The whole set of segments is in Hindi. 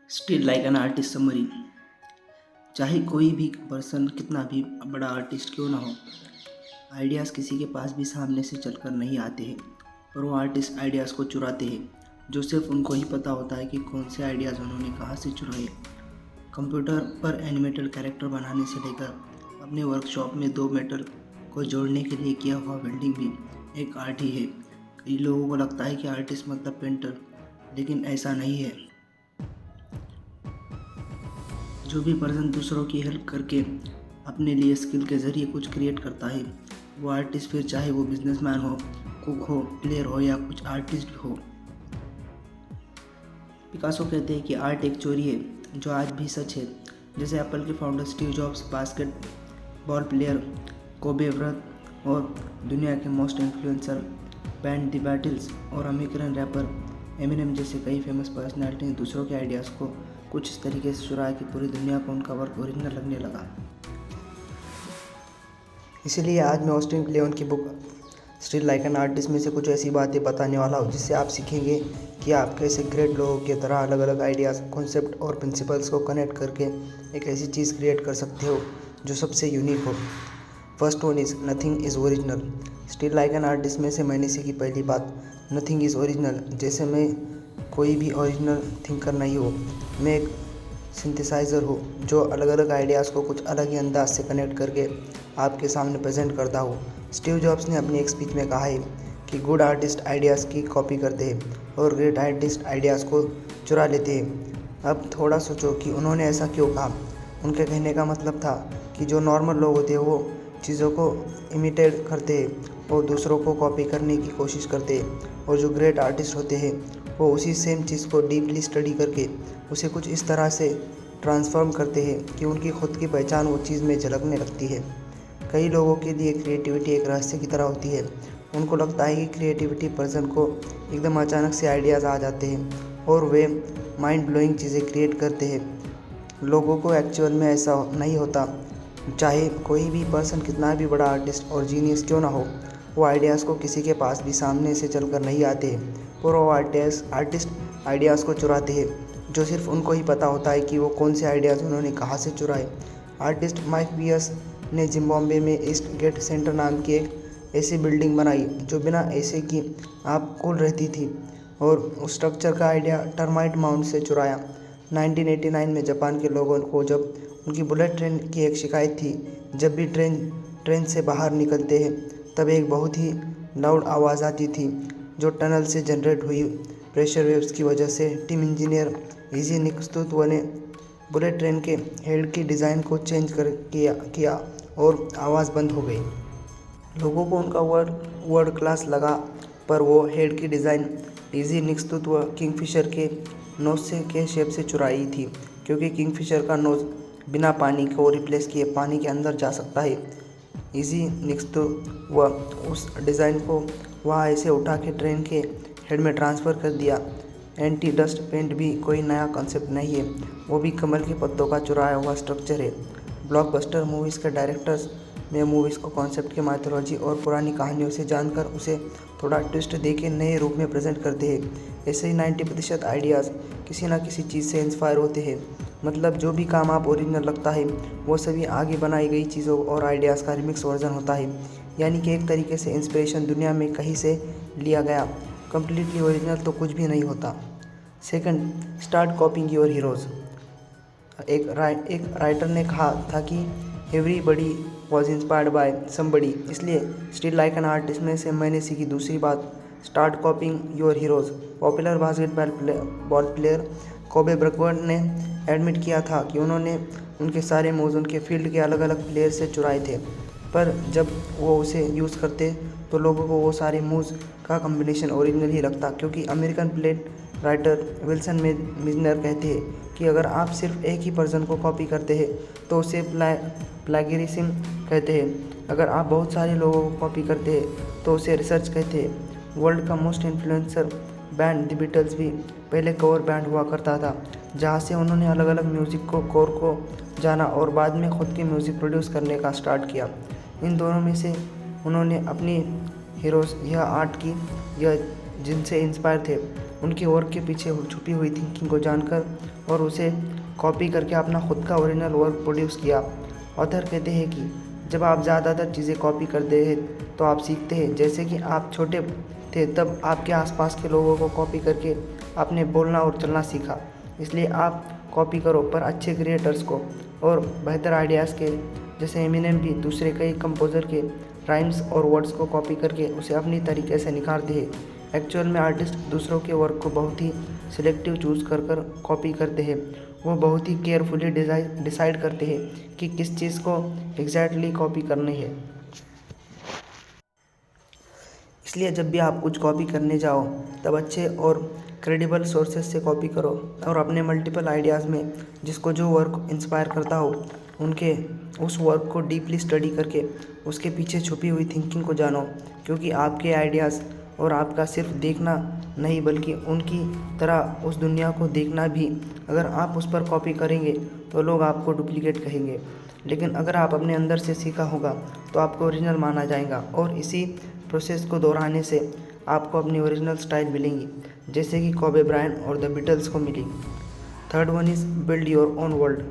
Still like an artist summary. चाहे कोई भी पर्सन कितना भी बड़ा आर्टिस्ट क्यों ना हो, आइडियाज़ किसी के पास भी सामने से चलकर नहीं आते हैं, पर वो आर्टिस्ट आइडियाज़ को चुराते हैं, जो सिर्फ उनको ही पता होता है कि कौन से आइडियाज़ उन्होंने कहाँ से चुराए। कंप्यूटर पर एनिमेटेड कैरेक्टर बनाने से लेकर अपने वर्कशॉप में 2 मेटल को जोड़ने के लिए किया हुआ वेल्डिंग भी एक आर्ट ही है। कई लोगों को लगता है कि आर्टिस्ट मतलब पेंटर, लेकिन ऐसा नहीं है। जो भी पर्सन दूसरों की हेल्प करके अपने लिए स्किल के ज़रिए कुछ क्रिएट करता है, वो आर्टिस्ट, फिर चाहे वो बिजनेसमैन हो, कुक हो, प्लेयर हो या कुछ आर्टिस्ट हो। पिकासो कहते हैं कि आर्ट एक चोरी है, जो आज भी सच है। जैसे एप्पल के founder Steve jobs, basketball player Kobe Bryant और दुनिया के most influencer band the battles और अमेरिकन रैपर एमिनेम जैसे कई फेमस पर्सनैलिटी ने दूसरों के आइडियाज़ को कुछ इस तरीके से चुराया कि पूरी दुनिया को उनका वर्क ओरिजिनल लगने लगा। इसीलिए आज मैं ऑस्टिन क्लेवन की book still like an artist में से कुछ ऐसी बातें बताने वाला हूँ जिससे आप सीखेंगे कि आप कैसे ग्रेट लोगों की तरह अलग अलग आइडियाज़, कॉन्सेप्ट और प्रिंसिपल्स को कनेक्ट करके एक ऐसी चीज़ क्रिएट कर सकते हो जो सबसे यूनिक हो। First one is nothing is original. Still like an artist में से मैंने सीखी पहली बात, नथिंग इज़ ओरिजिनल। जैसे मैं कोई भी ओरिजिनल थिंकर नहीं हूँ, मैं एक सिंथेसाइज़र हूँ जो अलग अलग आइडियाज़ को कुछ अलग ही अंदाज से कनेक्ट करके आपके सामने प्रेजेंट करता हूँ। स्टीव जॉब्स ने अपनी एक स्पीच में कहा है कि गुड आर्टिस्ट आइडियाज़ की कॉपी करते हैं और ग्रेट आर्टिस्ट आइडियाज़ को चुरा लेते हैं। अब थोड़ा सोचो कि उन्होंने ऐसा क्यों कहा। उनके कहने का मतलब था कि जो नॉर्मल लोग होते हैं वो चीज़ों को इमिटेट करते हैं और दूसरों को कॉपी करने की कोशिश करते हैं, और जो ग्रेट आर्टिस्ट होते हैं वो उसी सेम चीज़ को डीपली स्टडी करके उसे कुछ इस तरह से ट्रांसफॉर्म करते हैं कि उनकी खुद की पहचान वो चीज़ में झलकने लगती है। कई लोगों के लिए क्रिएटिविटी एक रहस्य की तरह होती है। उनको लगता है कि क्रिएटिविटी पर्सन को एकदम अचानक से आइडियाज़ आ जाते हैं और वे माइंड ब्लोइंग चीज़ें क्रिएट करते हैं। लोगों को एक्चुअल में ऐसा नहीं होता। चाहे कोई भी पर्सन कितना भी बड़ा आर्टिस्ट और जीनियस क्यों ना हो, वो आइडियाज़ को किसी के पास भी सामने से चलकर नहीं आते हैं, पर वो आर्टिस्ट आइडियाज़ को चुराते हैं, जो सिर्फ उनको ही पता होता है कि वो कौन से आइडियाज़ उन्होंने कहाँ से चुराए। आर्टिस्ट माइक बियर्स ने जिम्बाब्वे में ईस्ट गेट सेंटर नाम की एक ऐसी बिल्डिंग बनाई जो बिना एसी की आप कूल रहती थी, और उस स्ट्रक्चर का आइडिया टर्माइट माउंट से चुराया। 1989 में जापान के लोगों को जब उनकी बुलेट ट्रेन की एक शिकायत थी, जब भी ट्रेन से बाहर निकलते हैं तब एक बहुत ही लाउड आवाज़ आती थी जो टनल से जनरेट हुई प्रेशर वेव्स की वजह से। टीम इंजीनियर इजी निकस्तुत्व ने बुलेट ट्रेन के हेड की डिज़ाइन को चेंज किया और आवाज़ बंद हो गई। लोगों को उनका वर्ड क्लास लगा, पर वो हेड की डिज़ाइन इजी निकस्तुत्व किंगफिशर के नोज से के शेप से चुराई थी, क्योंकि किंगफिशर का नोज बिना पानी को रिप्लेस किए पानी के अंदर जा सकता है। इजी निकस्तुत्व उस डिज़ाइन को वहाँ ऐसे उठा के ट्रेन के हेड में ट्रांसफ़र कर दिया। एंटी डस्ट पेंट भी कोई नया कॉन्सेप्ट नहीं है, वो भी कमल के पत्तों का चुराया हुआ स्ट्रक्चर है। ब्लॉकबस्टर मूवीज़ के डायरेक्टर्स में मूवीज़ को कॉन्सेप्ट के माइथोलॉजी और पुरानी कहानियों से जानकर उसे थोड़ा ट्विस्ट देके नए रूप में प्रेजेंट करते हैं। ऐसे ही 90% आइडियाज़ किसी ना किसी चीज़ से इंस्पायर होते हैं। मतलब जो भी काम आप ओरिजिनल लगता है वो सभी आगे बनाई गई चीज़ों और आइडियाज़ का रिमिक्स वर्जन होता है। यानी कि एक तरीके से इंस्पिरेशन दुनिया में कहीं से लिया गया, कम्प्लीटली ओरिजिनल तो कुछ भी नहीं होता। Second, start कॉपिंग your heroes. एक राइटर ने कहा था कि everybody was inspired by somebody. इसलिए स्टिल लाइक एन आर्टिस्ट में से मैंने सीखी दूसरी बात, start कॉपिंग your heroes. Popular basketball player Kobe Bryant ने एडमिट किया था कि उन्होंने उनके सारे मूव्स उनके फील्ड के अलग अलग प्लेयर से चुराए थे, पर जब वो उसे यूज़ करते तो लोगों को वो सारे मूव्स का कम्बिनेशन ओरिजिनल ही लगता, क्योंकि American plate writer Wilson Mizner कहते हैं कि अगर आप सिर्फ एक ही पर्सन को कॉपी करते हैं तो उसे प्लैगियरिज्म कहते हैं। अगर आप बहुत सारे लोगों को कॉपी करते हैं तो उसे रिसर्च कहते हैं। वर्ल्ड का most influencer band the Beatles भी पहले कवर बैंड हुआ करता था, जहाँ से उन्होंने अलग अलग म्यूज़िक को कोर को जाना और बाद में खुद की म्यूज़िक प्रोड्यूस करने का स्टार्ट किया। इन दोनों में से उन्होंने अपनी हीरोज़ यह आर्ट की, यह जिनसे इंस्पायर थे उनके वर्क के पीछे छुपी हुई थिंकिंग को जानकर और उसे कॉपी करके अपना खुद का ओरिजिनल वर्क प्रोड्यूस किया। ऑथर कहते हैं कि जब आप ज़्यादातर चीज़ें कॉपी करते हैं तो आप सीखते हैं। जैसे कि आप छोटे थे तब आपके आसपास के लोगों को कॉपी करके आपने बोलना और चलना सीखा। इसलिए आप कॉपी करो, पर अच्छे क्रिएटर्स को और बेहतर आइडियाज़ के, जैसे एमिनेम भी दूसरे कई कंपोज़र के राइम्स और वर्ड्स को कॉपी करके उसे अपनी तरीके से निखारते हैं। एक्चुअल में आर्टिस्ट दूसरों के वर्क को बहुत ही सिलेक्टिव चूज़ कर कॉपी करते हैं। वो बहुत ही केयरफुली डिसाइड करते हैं कि किस चीज़ को एग्जैक्टली कॉपी करनी है। इसलिए जब भी आप कुछ कॉपी करने जाओ तब अच्छे और क्रेडिबल सोर्सेस से कॉपी करो और अपने मल्टीपल आइडियाज़ में जिसको जो वर्क इंस्पायर करता हो उनके उस वर्क को डीपली स्टडी करके उसके पीछे छुपी हुई थिंकिंग को जानो, क्योंकि आपके आइडियाज़ और आपका सिर्फ देखना नहीं बल्कि उनकी तरह उस दुनिया को देखना भी, अगर आप उस पर कॉपी करेंगे तो लोग आपको डुप्लीकेट कहेंगे, लेकिन अगर आप अपने अंदर से सीखा होगा तो आपको ओरिजिनल माना जाएगा। और इसी प्रोसेस को दोहराने से आपको अपनी ओरिजिनल स्टाइल मिलेंगी, जैसे कि कोबे ब्रायंट और द बीटल्स को मिली। Third one is build your own world.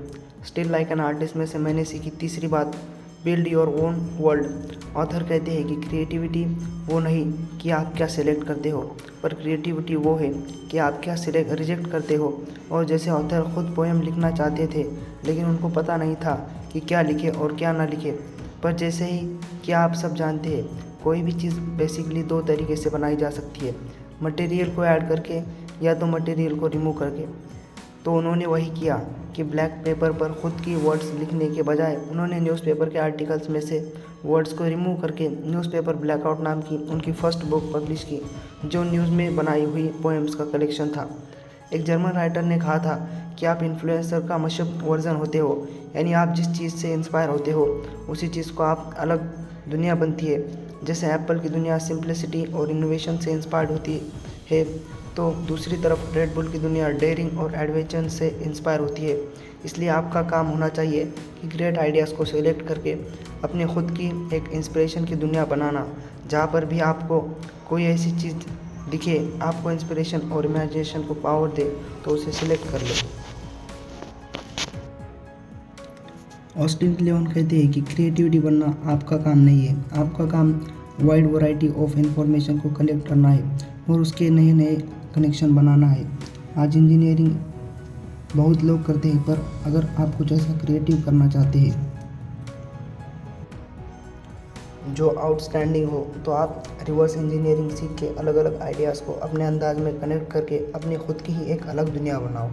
Steal like an artist में से मैंने सीखी तीसरी बात, build your own world. Author कहते हैं कि क्रिएटिविटी वो नहीं कि आप क्या सिलेक्ट करते हो, पर क्रिएटिविटी वो है कि आप क्या रिजेक्ट करते हो। और जैसे ऑथर खुद पोएम लिखना चाहते थे लेकिन उनको पता नहीं था कि क्या लिखे और क्या ना लिखे, पर जैसे ही क्या आप सब जानते हैं कोई भी चीज़ बेसिकली दो तरीके से बनाई जा सकती है, मटेरियल को ऐड करके या तो मटेरियल को रिमूव करके। तो उन्होंने वही किया कि ब्लैक पेपर पर खुद की वर्ड्स लिखने के बजाय उन्होंने न्यूज़पेपर के आर्टिकल्स में से वर्ड्स को रिमूव करके न्यूज़पेपर ब्लैकआउट नाम की उनकी फर्स्ट बुक पब्लिश की, जो न्यूज़ में बनाई हुई पोएम्स का कलेक्शन था। एक जर्मन राइटर ने कहा था कि आप इन्फ्लुएंसर का मशहूर वर्जन होते हो, यानी आप जिस चीज़ से इंस्पायर होते हो उसी चीज़ को आप अलग दुनिया बनती है। जैसे एप्पल की दुनिया सिंप्लिसिटी और इनोवेशन से इंस्पायर्ड होती है, तो दूसरी तरफ रेड बुल की दुनिया डेयरिंग और एडवेंचर से इंस्पायर होती है। इसलिए आपका काम होना चाहिए कि ग्रेट आइडियाज़ को सिलेक्ट करके अपने खुद की एक इंस्पिरेशन की दुनिया बनाना, जहाँ पर भी आपको कोई ऐसी चीज़ दिखे, आपको इंस्पिरेशन और इमेजिनेशन को पावर दे, तो उसे सिलेक्ट कर लो। ऑस्टिन क्लेवन कहते हैं कि क्रिएटिविटी बनना आपका काम नहीं है, आपका काम वाइड वैरायटी ऑफ इंफॉर्मेशन को कलेक्ट करना है और उसके नए नए कनेक्शन बनाना है। आज इंजीनियरिंग बहुत लोग करते हैं, पर अगर आप कुछ ऐसा क्रिएटिव करना चाहते हैं जो आउटस्टैंडिंग हो, तो आप रिवर्स इंजीनियरिंग सीख के अलग अलग आइडियाज़ को अपने अंदाज में कनेक्ट करके अपनी खुद की ही एक अलग दुनिया बनाओ।